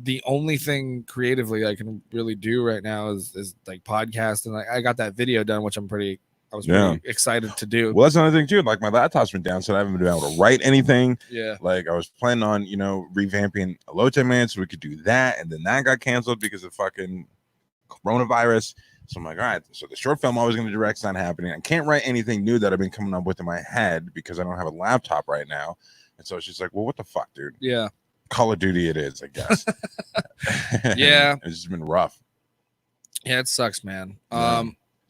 the only thing creatively I can really do right now is podcast, and I got that video done, which I was pretty excited to do. Well, that's another thing too. My laptop's been down, so I haven't been able to write anything. Yeah. I was planning on, revamping Elote Man so we could do that, and then that got canceled because of fucking coronavirus. So I'm all right. So the short film I was going to direct's not happening. I can't write anything new that I've been coming up with in my head because I don't have a laptop right now. And so it's just well, what the fuck, dude? Yeah. Call of Duty it is, I guess. Yeah. It's just been rough. Yeah, it sucks, man.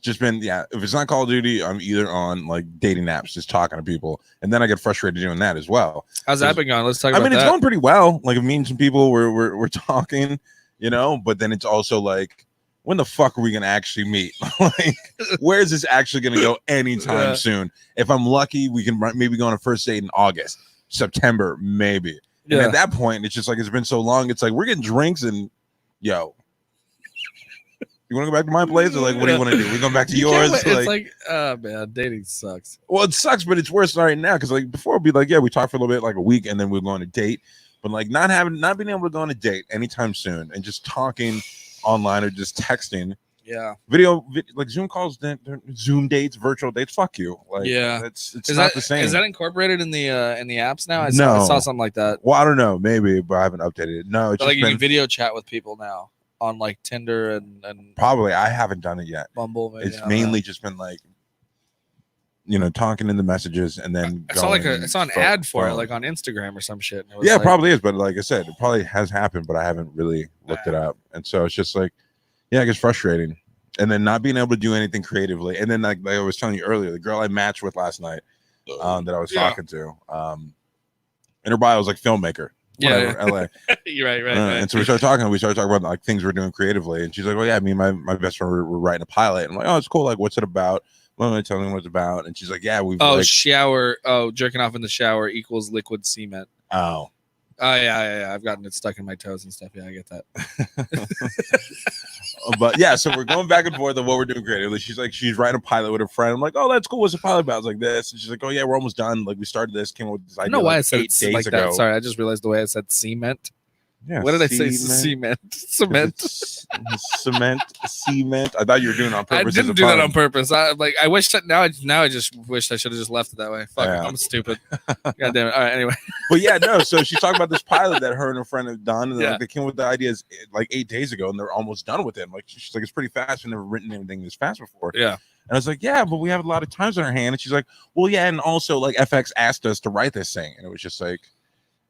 Just been if it's not Call of Duty, I'm either on dating apps just talking to people, and then I get frustrated doing that as well. How's that been going? Let's talk about that. It's going pretty well. Me and some people we're talking, but then it's also when the fuck are we gonna actually meet? Where is this actually gonna go anytime soon? If I'm lucky, we can maybe go on a first date in August, September, maybe. And at that point, it's just it's been so long. It's we're getting drinks and you want to go back to my place, or what do you want to do? We're going back to yours. It's oh man, dating sucks. Well, it sucks, but it's worse right now because before it'd be we talk for a little bit, a week, and then we're going on a date. But not being able to go on a date anytime soon, and just talking online or just texting. Yeah. Video Zoom calls, Zoom dates, virtual dates. Fuck you. It's not the same. Is that incorporated in the apps now? I saw something like that. Well, I don't know, maybe, but I haven't updated it. No, it's you can video chat with people now on Tinder and probably. I haven't done it yet. Bumble. Maybe, it's mainly just been talking in the messages, and then I saw I saw an ad for it on Instagram or some shit. And it probably is, but like I said, it probably has happened, but I haven't really looked it up, and so it's just it gets frustrating. and then not being able to do anything creatively, and then like I was telling you earlier, the girl I matched with last night, that I was talking to, in her bio was like filmmaker. Whatever, LA. You're right. And so we started talking about like things we're doing creatively, and she's like, well, yeah, me and my best friend were writing a pilot. And I'm like, oh, it's cool. Like, what's it about? What am I telling you what it's about? And she's like, yeah, we've jerking off in the shower equals liquid cement. Oh yeah. I've gotten it stuck in my toes and stuff. Yeah, I get that. But yeah, so we're going back and forth on what we're doing creatively. She's like, she's writing a pilot with her friend. I'm like, oh, that's cool. What's the pilot about? I was like this, and she's like, oh yeah, we're almost done. Like we started this, came up with this idea. I don't know why like I said 8 days like ago. that. Sorry, I just realized the way I said cement. Yeah, what did I say? Cement. Cement. I thought you were doing it on purpose. I didn't do that on purpose. I wish that now I just wish I should have just left it that way. Fuck, I'm stupid. God damn it. All right, anyway. But yeah, no. So she's talking about this pilot that her and her friend have done, and like, they came with the ideas like 8 days ago, and they're almost done with it. Like she's like, it's pretty fast. I've never written anything this fast before. Yeah. And I was like, yeah, but we have a lot of times on our hand. And she's like, well, yeah, and also like FX asked us to write this thing, and it was just like,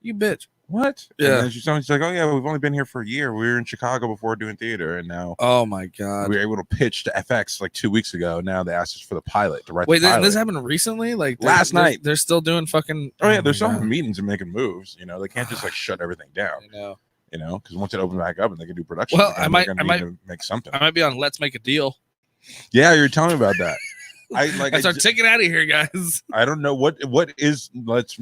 you bitch. What? Yeah. And she's like, oh yeah, we've only been here for a year. We were in Chicago before doing theater, and now oh my god, we were able to pitch to FX like 2 weeks ago. Now they asked us for the pilot to write. Wait, the pilot. This happened recently? Like last night? They're still doing fucking. Oh yeah, they're still having meetings and making moves. You know, they can't just like shut everything down. I know. You know, because once it opens back up and they can do production, well, I might make something. I might be on Let's Make a Deal. Yeah, you're telling me about that. That's our ticket out of here, guys. I don't know what is.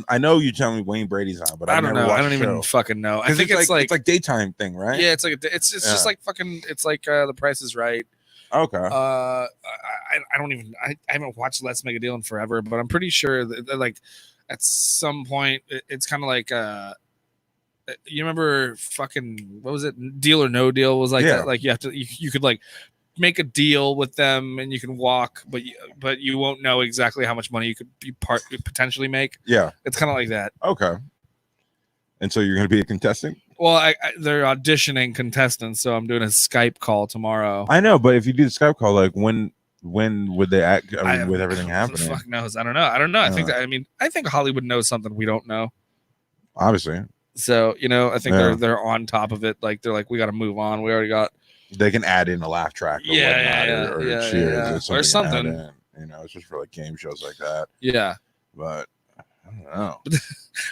I know you tell me Wayne Brady's on, but I don't know. I don't even fucking know. I think it's like daytime thing, right? Yeah, it's like it's just like fucking. It's like The Price is Right. Okay. I don't even. I haven't watched Let's Make a Deal in forever, but I'm pretty sure that like at some point it's kind of like you remember fucking what was it? Deal or No Deal was like that. Like you have to you could like make a deal with them and you can walk, but you won't know exactly how much money you could potentially make. Yeah, it's kind of like that. Okay. And so you're going to be a contestant? Well, they're auditioning contestants, so I'm doing a Skype call tomorrow. I know, but if you do the Skype call, like when would they act? I mean, with everything happening, who the fuck knows? I don't know. I think Hollywood knows something we don't know. Obviously. So I think they're on top of it. Like they're like, we got to move on. We already got. They can add in a laugh track or cheers or something. It's just for like game shows like that. Yeah, but I don't know.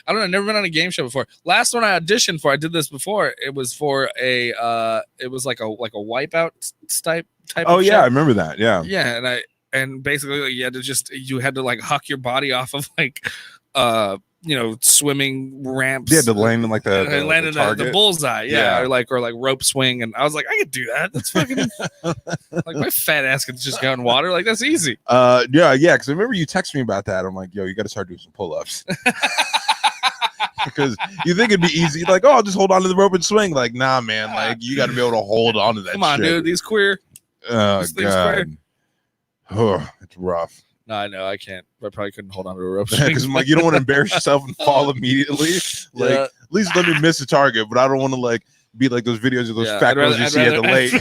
I've never been on a game show before. Last one I auditioned for, I did this before. It was for it was like a wipeout type. Oh of yeah, show. I remember that. Yeah, yeah, and basically like, you had to like huck your body off of like swimming ramps. Yeah, to land in like the bullseye. Yeah, or like rope swing. And I was like, I could do that. That's fucking like my fat ass could just go in water. Like that's easy. Yeah. Because I remember you texted me about that. I'm like, yo, you got to start doing some pull-ups. Because you think it'd be easy, like, oh, I'll just hold on to the rope and swing. Like, nah, man. Like you got to be able to hold on to that. Come on, dude. These queer. Oh god. Oh, it's rough. No, I know I can't. I probably couldn't hold on to a rope because I'm like, you don't want to embarrass yourself and fall immediately. Like, at least let me miss a target, but I don't want to like be like those videos of those fat girls you see at the lake.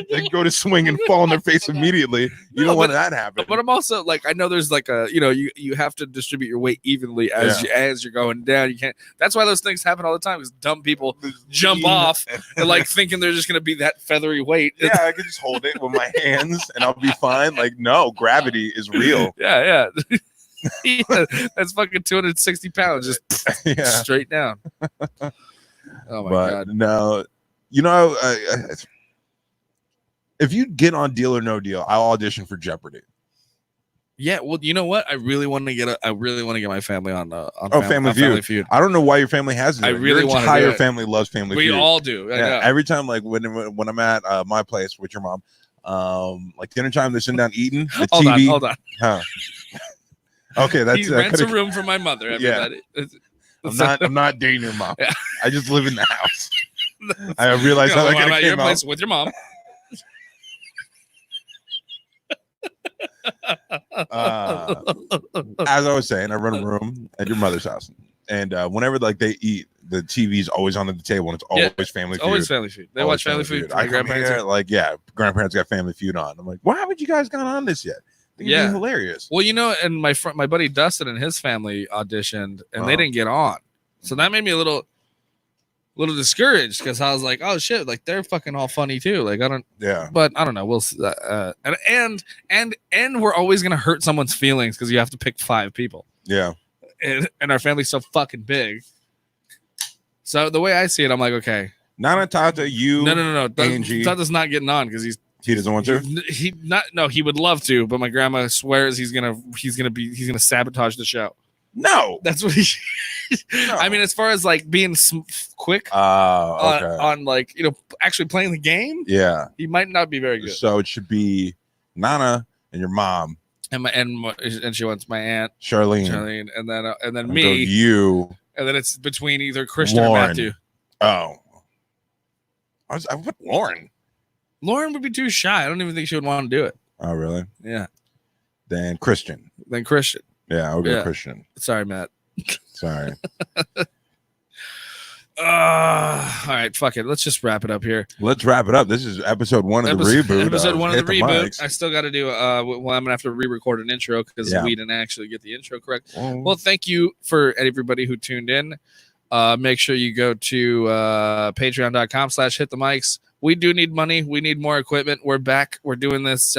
They go to swing and fall on their face immediately. You don't want that to happen. But I'm also like, I know there's like you have to distribute your weight evenly as you're going down. You can't. That's why those things happen all the time. Because dumb people jump off and like thinking they're just gonna be that feathery weight. Yeah, I can just hold it with my hands and I'll be fine. Like, no, gravity is real. Yeah. That's fucking 260 pounds just straight down. Oh my god. No, if you get on Deal or No Deal, I'll audition for Jeopardy. Yeah, well, you know what? I really want to get my family on Family Feud. I don't know why your family has it. I really want your entire family loves Family Feud. We all do. Yeah, every time, like when I'm at my place with your mom, like dinner time, they're sitting down eating. The TV. Hold on. Huh. Okay, that's he rents a room for my mother. Everybody. Yeah. I'm not dating your mom. Yeah. I just live in the house. I realized how that at your came place out. with your mom. As I was saying, I run a room at your mother's house, and whenever like they eat, the TV's always on the table, and it's always Family Feud. Always Family Feud. They watch Family Feud. I come here, like, grandparents got Family Feud on. I'm like, why haven't you guys gone on this yet? It'd be hilarious. Well, and my buddy Dustin and his family auditioned, and they didn't get on, so that made me a little little discouraged because I was like, oh shit, like they're fucking all funny too. Like I don't, but I don't know. We'll and we're always gonna hurt someone's feelings because you have to pick 5 people. Yeah, and our family's so fucking big. So the way I see it, I'm like, okay, Nana, Tata, you, no. Angie. Tata's not getting on because he doesn't want to. He would love to, but my grandma swears he's gonna sabotage the show. No, that's what he. No. I mean, as far as like being quick okay. on like actually playing the game, he might not be very good. So it should be Nana and your mom, and she wants my aunt Charlene, and then me, you, and then it's between either Christian Lauren. or Matthew. Oh, I put Lauren. Lauren would be too shy. I don't even think she would want to do it. Oh, really? Yeah. Then Christian. Yeah, I'll go Christian. Sorry, Matt. Sorry. All right, fuck it. Let's just wrap it up here. Let's wrap it up. This is episode 1 of the reboot. Episode 1 of the reboot. I still got to do. I'm gonna have to re-record an intro because we didn't actually get the intro correct. Well, thank you for everybody who tuned in. Make sure you go to patreon.com/hitthemics. We do need money. We need more equipment. We're back. We're doing this.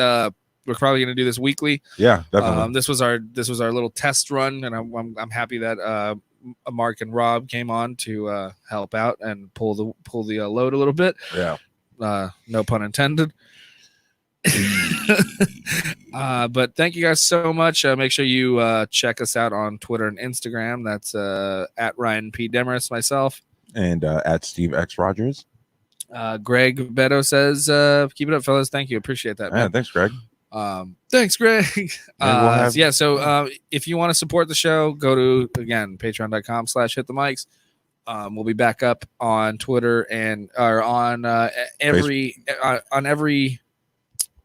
We're probably going to do this weekly. Yeah, definitely. This was our little test run, and I'm happy that Mark and Rob came on to help out and pull the load a little bit. Yeah. No pun intended. But thank you guys so much. Make sure you check us out on Twitter and Instagram. That's at Ryan P. Demarest, myself, and at Steve X Rodgers. Greg Beto says, "Keep it up, fellas. Thank you. Appreciate that, man." Yeah, thanks, Greg. Thanks, Greg. So if you want to support the show, go to again patreon.com/hitthemics. We'll be back up on Twitter and on every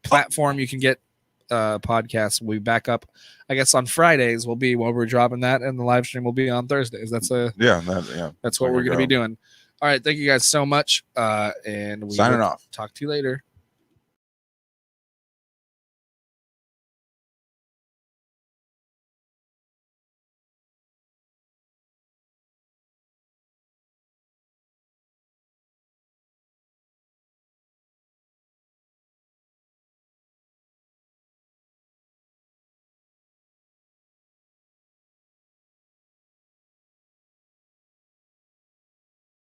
platform you can get podcasts. We'll be back up, I guess, on Fridays will be when we're dropping that, and the live stream will be on Thursdays. That's what we're going to be doing. All right, thank you guys so much, and we signing off. Talk to you later.